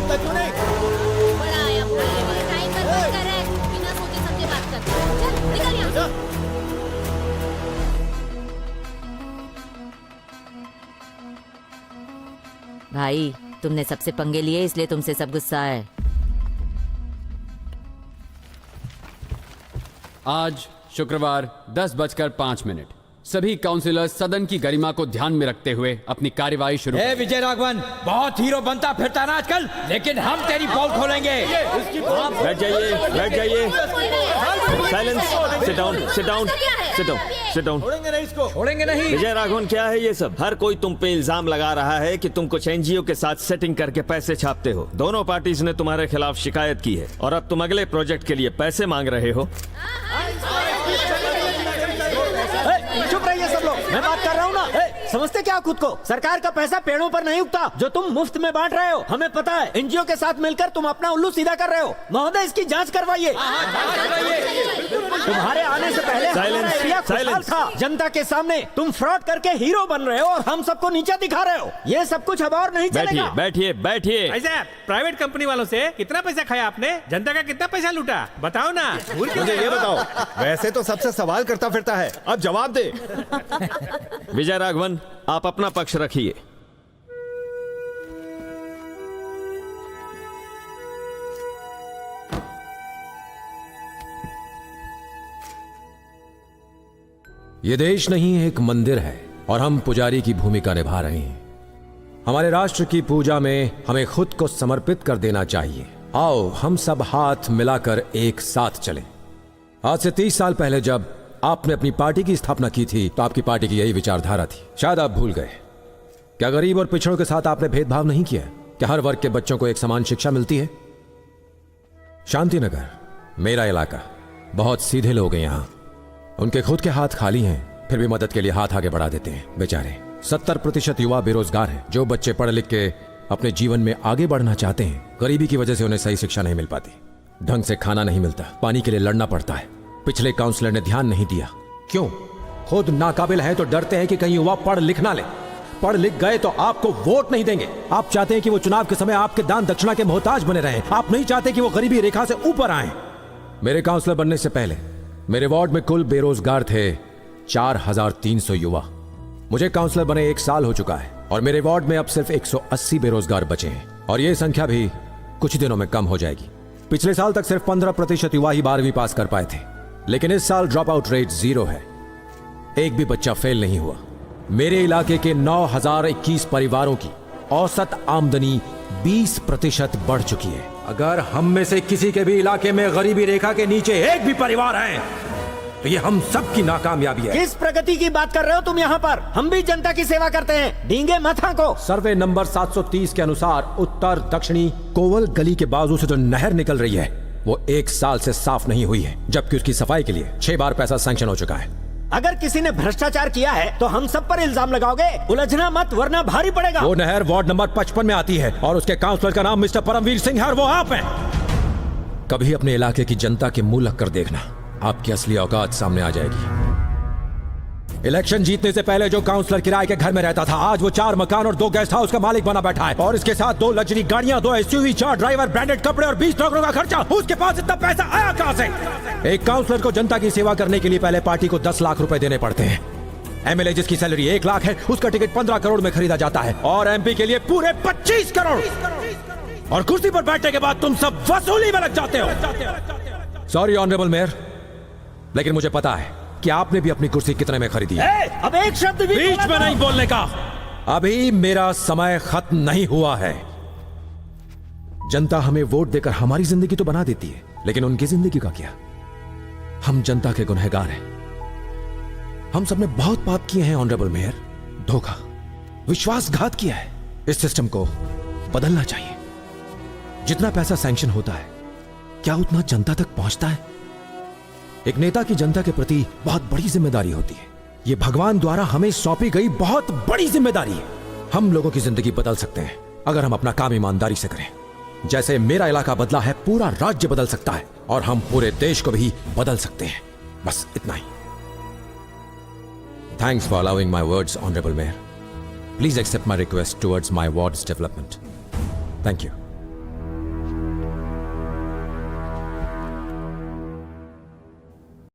डांटता क्यों नहीं? बड़ा आया टाइम पर बात कर रहा है, बिना सोचे समझे बात कर। चल निकल यहाँ से। भाई तुमने सबसे पंगे लिए इसलिए तुमसे सब गुस्सा है। आज शुक्रवार 10:05 सभी काउंसिलर सदन की गरिमा को ध्यान में रखते हुए अपनी कार्यवाही शुरू ए विजय राघवन, बहुत हीरो बनता फिरता ना आजकल, लेकिन हम तेरी पोल खोलेंगे। बैठ जाइए, बैठ जाइए। Silence, sit down, sit down, sit down, sit down. छोड़ेंगे नहीं इसको, छोड़ेंगे नहीं। विजय राघवन, क्या है ये सब? हर कोई तुम पे इल्जाम लगा रहा है कि तुम कुछ एनजीओ के साथ सेटिंग करके पैसे छापते हो। दोनों पार्टीज ने तुम्हारे खिलाफ शिकायत की है और अब तुम अगले प्रोजेक्ट के लिए पैसे मांग रहे हो। चुप रहिए सब लोग, मैं बात कर रहा हूँ ना। समझते क्या खुद को? सरकार का पैसा पेड़ों पर नहीं उगता जो तुम मुफ्त में बांट रहे हो। हमें पता है, एनजीओ के साथ मिलकर तुम अपना उल्लू सीधा कर रहे हो। महोदय, इसकी जांच करवाइए। तुम्हारे आने से पहले हमारा एरिया खुशहाल था। जनता के सामने तुम फ्रॉड करके हीरो बन रहे हो और हम सबको नीचा दिखा रहे हो। ये सब कुछ अब और नहीं चलेगा। बैठिए, बैठिए। ऐसा प्राइवेट कंपनी वालों से कितना पैसा खाया आपने? जनता का कितना पैसा लूटा? बताओ ना। मुझे ये बताओ, वैसे तो सबसे सवाल करता फिरता है, अब जवाब दे। विजय राघवन, आप अपना पक्ष रखिए। ये देश नहीं एक मंदिर है और हम पुजारी की भूमिका निभा रहे हैं। हमारे राष्ट्र की पूजा में हमें खुद को समर्पित कर देना चाहिए। आओ हम सब हाथ मिलाकर एक साथ चलें। आज से 30 साल पहले जब आपने अपनी पार्टी की स्थापना की थी तो आपकी पार्टी की यही विचारधारा थी। शायद आप भूल गए। क्या गरीब और पिछड़ों के साथ आपने भेदभाव नहीं किया? क्या हर वर्ग के बच्चों को एक समान शिक्षा मिलती है? शांतिनगर मेरा इलाका, बहुत सीधे लोग हैं यहाँ। उनके खुद के हाथ खाली हैं, फिर भी मदद के लिए हाथ आगे बढ़ा देते हैं। बेचारे 70% युवा बेरोजगार हैं। जो बच्चे पढ़ लिख के अपने जीवन में आगे बढ़ना चाहते हैं, गरीबी की वजह से उन्हें सही शिक्षा नहीं मिल पाती, ढंग से खाना नहीं मिलता, पानी के लिए लड़ना पड़ता है। पिछले काउंसलर ने ध्यान नहीं दिया। क्यों? खुद नाकाबिल है तो डरते हैं कि कहीं युवा पढ़ लिख ना ले। पढ़ लिख गए तो आपको वोट नहीं देंगे। आप चाहते हैं कि वो चुनाव के समय आपके दान दक्षिणा के मोहताज बने रहें। आप नहीं चाहते कि वो गरीबी रेखा से ऊपर आए। मेरे काउंसलर बनने से पहले मेरे वार्ड में कुल बेरोजगार थे 4300 युवा। मुझे काउंसलर बने 1 साल हो चुका है और मेरे वार्ड में अब सिर्फ 180 बेरोजगार बचे हैं और ये संख्या भी कुछ दिनों में कम हो जाएगी। पिछले साल तक सिर्फ 15% युवा ही 12वीं पास कर पाए थे, लेकिन इस साल ड्रॉप आउट रेट 0 है। एक भी बच्चा फेल नहीं हुआ। मेरे इलाके के 9021 परिवारों की औसत आमदनी 20% बढ़ चुकी है। अगर हम में से किसी के भी इलाके में गरीबी रेखा के नीचे एक भी परिवार है तो ये हम सब की नाकामयाबी है। किस प्रगति की बात कर रहे हो तुम यहाँ पर? हम भी जनता की सेवा करते हैं, डींगे मत हांको। सर्वे नंबर 730 के अनुसार उत्तर दक्षिणी कोवल गली के बाजू से जो नहर निकल रही है वो 1 साल से साफ नहीं हुई है, जबकि उसकी सफाई के लिए 6 बार पैसा सैंक्शन हो चुका है। अगर किसी ने भ्रष्टाचार किया है तो हम सब पर इल्जाम लगाओगे? उलझना मत वरना भारी पड़ेगा। वो नहर वार्ड नंबर 55 में आती है और उसके काउंसलर का नाम मिस्टर परमवीर सिंह है और वो आप हैं। कभी अपने इलाके की जनता के मुंह लग कर देखना, आपकी असली औकात सामने आ जाएगी। इलेक्शन जीतने से पहले जो काउंसलर किराए के घर में रहता था, आज वो 4 मकान और 2 गेस्ट हाउस का मालिक बना बैठा है और इसके साथ 2 लग्जरी गाड़ियां, 2 SUV, 4 ड्राइवर, ब्रांडेड कपड़े और 20 नौकरों का खर्चा। उसके पास इतना पैसा आया कहां से? एक काउंसलर को जनता की सेवा करने के लिए पहले पार्टी को 10 लाख रुपए देने पड़ते हैं। MLA जिसकी सैलरी 1 लाख है, उसका टिकट 15 करोड़ में खरीदा जाता है और MP के लिए पूरे 25 करोड़। और कुर्सी पर बैठने के बाद तुम सब वसूली में लग जाते हो। सॉरी ऑनरेबल मेयर, लेकिन मुझे पता है कि आपने भी अपनी कुर्सी कितने में खरीदी है। अब एक शब्द भी बीच में नहीं बोलने का। अभी मेरा समय खत्म नहीं हुआ है। जनता हमें वोट देकर हमारी जिंदगी तो बना देती है, लेकिन उनकी जिंदगी का क्या? हम जनता के गुनहगार हैं। हम सबने बहुत पाप किए हैं ऑनरेबल मेयर, धोखा, विश्वासघात किया है। इस सिस्टम को बदलना चाहिए। जितना पैसा सैंक्शन होता है, क्या उतना जनता तक पहुंचता है? एक नेता की जनता के प्रति बहुत बड़ी जिम्मेदारी होती है। यह भगवान द्वारा हमें सौंपी गई बहुत बड़ी जिम्मेदारी है। हम लोगों की जिंदगी बदल सकते हैं अगर हम अपना काम ईमानदारी से करें। जैसे मेरा इलाका बदला है, पूरा राज्य बदल सकता है और हम पूरे देश को भी बदल सकते हैं। बस इतना ही। Thanks for allowing my words honourable mayor. Please accept my request towards my wards development. Thank you.